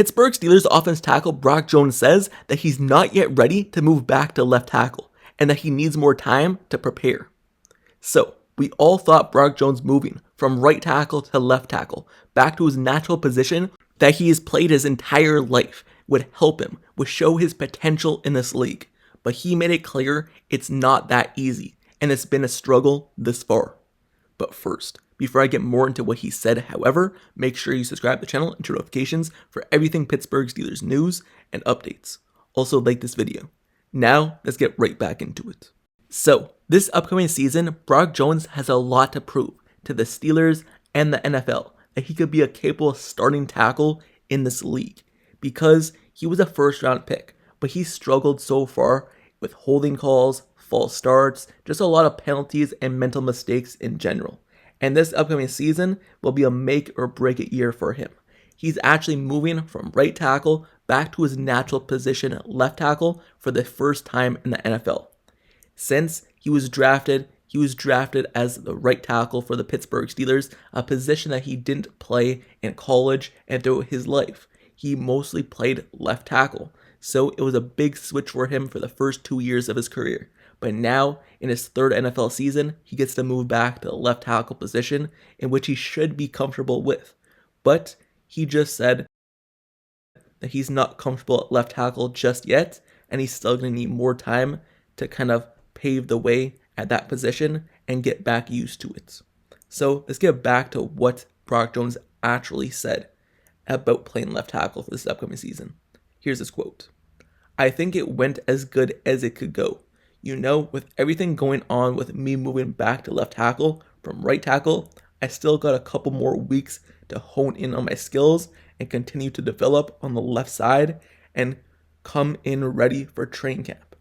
Pittsburgh Steelers offense tackle Brock Jones says that he's not yet ready to move back to left tackle and that he needs more time to prepare. So, we all thought Brock Jones moving from right tackle to left tackle back to his natural position that he has played his entire life would help him, would show his potential in this league. But he made it clear it's not that easy, and it's been a struggle this far. But first, before I get more into what he said, however, make sure you subscribe to the channel and turn notifications for everything Pittsburgh Steelers news and updates. Also like this video. Now, let's get right back into it. So, this upcoming season, Brock Jones has a lot to prove to the Steelers and the NFL that he could be a capable starting tackle in this league because he was a first-round pick, but he struggled so far with holding calls, false starts, just a lot of penalties and mental mistakes in general. And this upcoming season will be a make or break it year for him. He's actually moving from right tackle back to his natural position at left tackle for the first time in the NFL. Since he was drafted as the right tackle for the Pittsburgh Steelers, a position that he didn't play in college and throughout his life. He mostly played left tackle, so it was a big switch for him for the first 2 years of his career. But now, in his third NFL season, he gets to move back to the left tackle position, in which he should be comfortable with. But he just said that he's not comfortable at left tackle just yet, and he's still going to need more time to kind of pave the way at that position and get back used to it. So let's get back to what Brock Jones actually said about playing left tackle for this upcoming season. Here's his quote. "I think it went as good as it could go. You know, with everything going on with me moving back to left tackle from right tackle, I still got a couple more weeks to hone in on my skills and continue to develop on the left side and come in ready for training camp.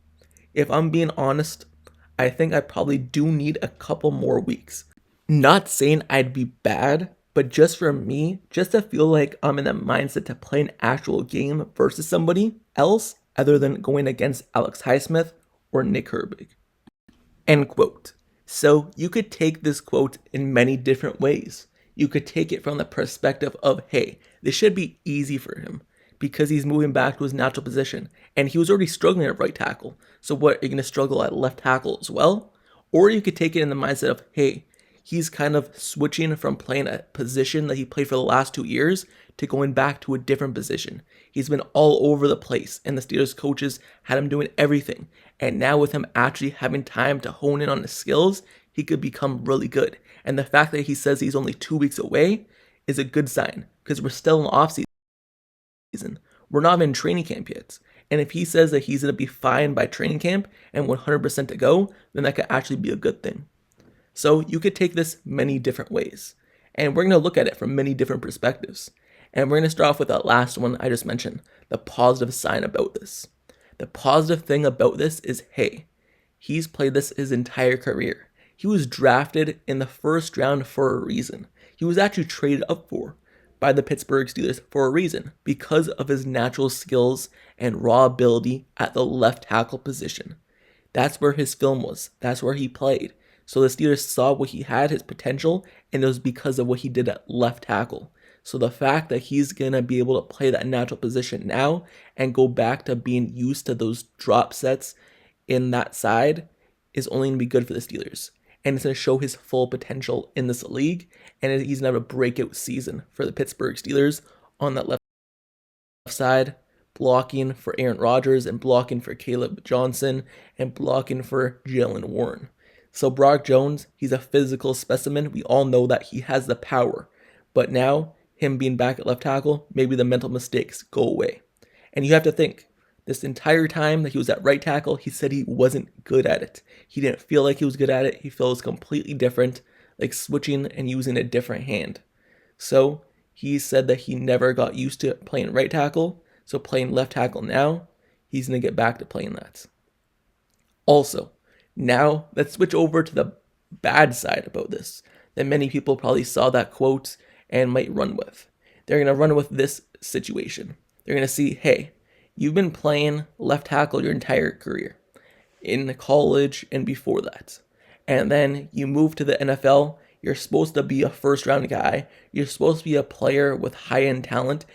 If I'm being honest, I think I probably do need a couple more weeks. Not saying I'd be bad, but just for me, just to feel like I'm in the mindset to play an actual game versus somebody else other than going against Alex Highsmith or Nick Herbig." End quote. So you could take this quote in many different ways. You could take it from the perspective of, hey, this should be easy for him because he's moving back to his natural position and he was already struggling at right tackle. So what, are you going to struggle at left tackle as well? Or you could take it in the mindset of, hey, he's kind of switching from playing a position that he played for the last 2 years to going back to a different position. He's been all over the place, and the Steelers coaches had him doing everything. And now with him actually having time to hone in on his skills, he could become really good. And the fact that he says he's only 2 weeks away is a good sign, because we're still in off season. We're not even in training camp yet. And if he says that he's going to be fine by training camp and 100% to go, then that could actually be a good thing. So you could take this many different ways. And we're going to look at it from many different perspectives. And we're going to start off with that last one I just mentioned, the positive sign about this. The positive thing about this is, hey, he's played this his entire career. He was drafted in the first round for a reason. He was actually traded up for by the Pittsburgh Steelers for a reason, because of his natural skills and raw ability at the left tackle position. That's where his film was. That's where he played. So the Steelers saw what he had, his potential, and it was because of what he did at left tackle. So the fact that he's going to be able to play that natural position now and go back to being used to those drop sets in that side is only going to be good for the Steelers. And it's going to show his full potential in this league. And he's going to have a breakout season for the Pittsburgh Steelers on that left side, blocking for Aaron Rodgers and blocking for Caleb Johnson and blocking for Jaylen Warren. So Brock Jones, he's a physical specimen. We all know that he has the power. But now, him being back at left tackle, maybe the mental mistakes go away. And you have to think, this entire time that he was at right tackle, he said he wasn't good at it. He didn't feel like he was good at it. He feels completely different, like switching and using a different hand. So he said that he never got used to playing right tackle. So playing left tackle now, he's going to get back to playing that. Also, now let's switch over to the bad side about this that many people probably saw that quote and might run with. They're going to run with this situation. They're going to see, hey, you've been playing left tackle your entire career in college and before that. And then you move to the NFL. You're supposed to be a first round guy. You're supposed to be a player with high end talent.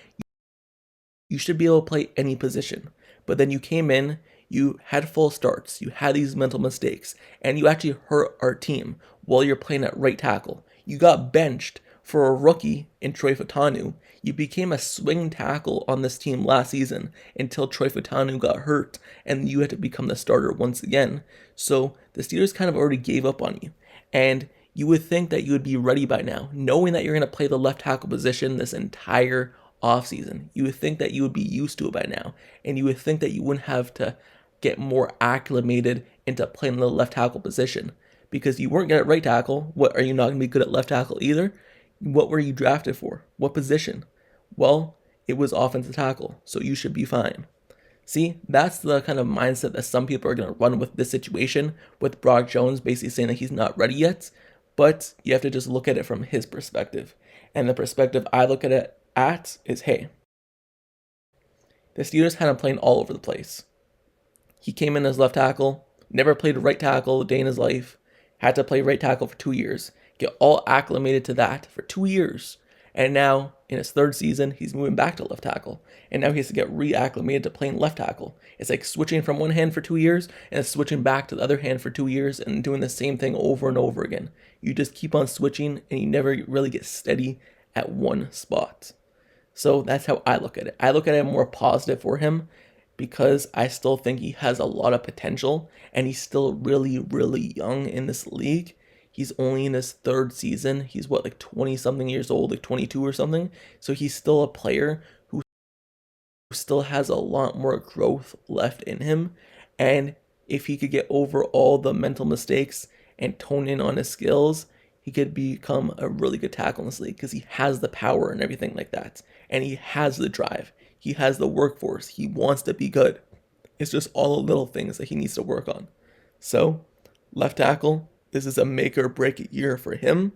You should be able to play any position. But then you came in, you had false starts, you had these mental mistakes, and you actually hurt our team while you're playing at right tackle. You got benched for a rookie in Troy Fautanu. You became a swing tackle on this team last season until Troy Fautanu got hurt, and you had to become the starter once again. So the Steelers kind of already gave up on you. And you would think that you would be ready by now, knowing that you're going to play the left tackle position this entire offseason. You would think that you would be used to it by now, and you would think that you wouldn't have to get more acclimated into playing the left tackle position because you weren't good at right tackle. What, are you not going to be good at left tackle either? What were you drafted for? What position? Well, it was offensive tackle, so you should be fine. See, that's the kind of mindset that some people are going to run with this situation, with Brock Jones basically saying that he's not ready yet, but you have to just look at it from his perspective. And the perspective I look at it at is, hey, the Steelers had him playing all over the place. He came in as left tackle, never played right tackle a day in his life, had to play right tackle for 2 years, get all acclimated to that for 2 years, and now in his third season, he's moving back to left tackle, and now he has to get reacclimated to playing left tackle. It's like switching from one hand for 2 years and switching back to the other hand for 2 years and doing the same thing over and over again. You just keep on switching and you never really get steady at one spot. So that's how I look at it. I look at it more positive for him because I still think he has a lot of potential and he's still really, really young in this league. He's only in his third season. He's like 20 something years old, like 22 or something. So he's still a player who still has a lot more growth left in him. And if he could get over all the mental mistakes and tone in on his skills, he could become a really good tackle in this league because he has the power and everything like that. And he has the drive. He has the workforce. He wants to be good. It's just all the little things that he needs to work on. So, left tackle, this is a make or break year for him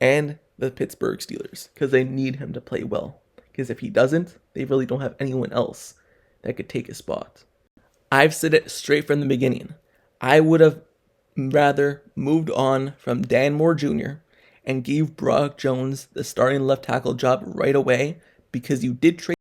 and the Pittsburgh Steelers because they need him to play well. Because if he doesn't, they really don't have anyone else that could take his spot. I've said it straight from the beginning. I would have rather moved on from Dan Moore Jr. and gave Brock Jones the starting left tackle job right away because you did trade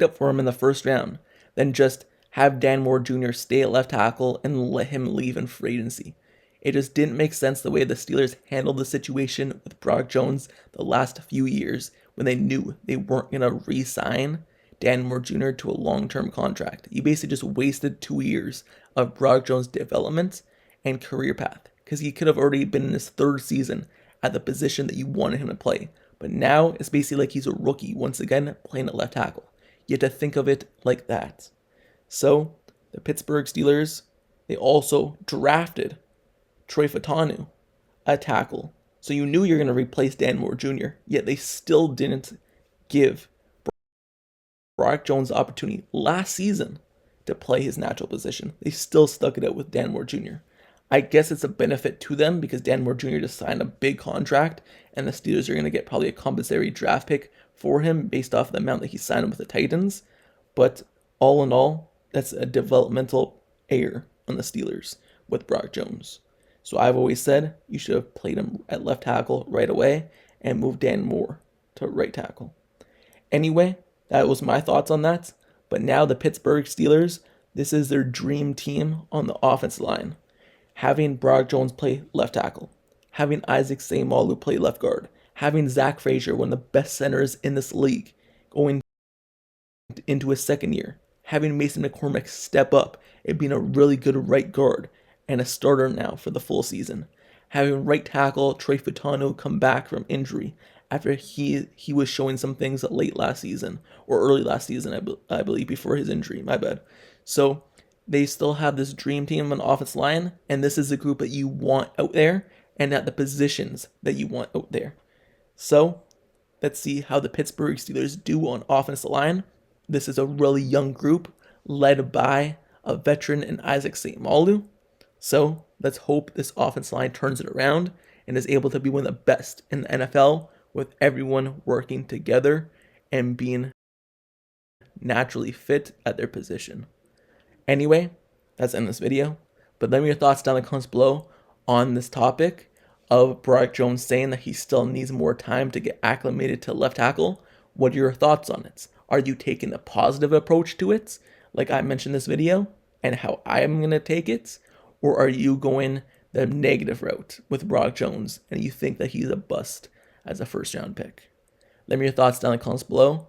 up for him in the first round than just have Dan Moore Jr. stay at left tackle and let him leave in free agency. It just didn't make sense the way the Steelers handled the situation with Brock Jones the last few years when they knew they weren't going to re-sign Dan Moore Jr. to a long-term contract. You basically just wasted 2 years of Brock Jones' development and career path because he could have already been in his third season at the position that you wanted him to play. But now it's basically like he's a rookie once again playing at left tackle. You have to think of it like that. So the Pittsburgh Steelers, they also drafted Troy Fautanu, a tackle. So you knew you're going to replace Dan Moore Jr., yet they still didn't give Brock Jones the opportunity last season to play his natural position. They still stuck it out with Dan Moore Jr. I guess it's a benefit to them because Dan Moore Jr. just signed a big contract and the Steelers are going to get probably a compensatory draft pick for him based off the amount that he signed with the Titans. But all in all, that's a developmental error on the Steelers with Brock Jones. So I've always said you should have played him at left tackle right away and moved Dan Moore to right tackle. Anyway, that was my thoughts on that. But now the Pittsburgh Steelers, this is their dream team on the offensive line. Having Brock Jones play left tackle, having Isaac Seumalo play left guard, having Zach Frazier, one of the best centers in this league, going into his second year, having Mason McCormick step up and being a really good right guard and a starter now for the full season, having right tackle Troy Fautanu come back from injury after he was showing some things late last season or early last season, I believe, before his injury, my bad. So they still have this dream team on the offensive line, and this is the group that you want out there and at the positions that you want out there. So let's see how the Pittsburgh Steelers do on offensive line. This is a really young group led by a veteran in Isaac Seumalo. So let's hope this offensive line turns it around and is able to be one of the best in the NFL with everyone working together and being naturally fit at their position. Anyway, that's the end of this video. But let me know your thoughts down in the comments below on this topic of Brock Jones saying that he still needs more time to get acclimated to left tackle. What are your thoughts on it? Are you taking the positive approach to it, like I mentioned in this video, and how I'm going to take it? Or are you going the negative route with Brock Jones, and you think that he's a bust as a first-round pick? Let me know your thoughts down in the comments below.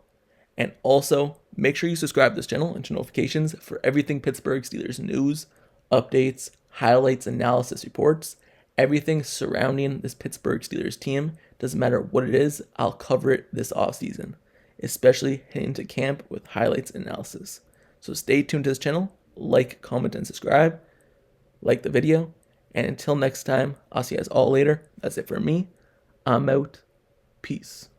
And also, make sure you subscribe to this channel and turn notifications for everything Pittsburgh Steelers news, updates, highlights, analysis, reports, everything surrounding this Pittsburgh Steelers team. Doesn't matter what it is, I'll cover it this offseason, especially heading to camp with highlights and analysis. So stay tuned to this channel, like, comment, and subscribe. Like the video, and until next time, I'll see you guys all later. That's it for me. I'm out. Peace.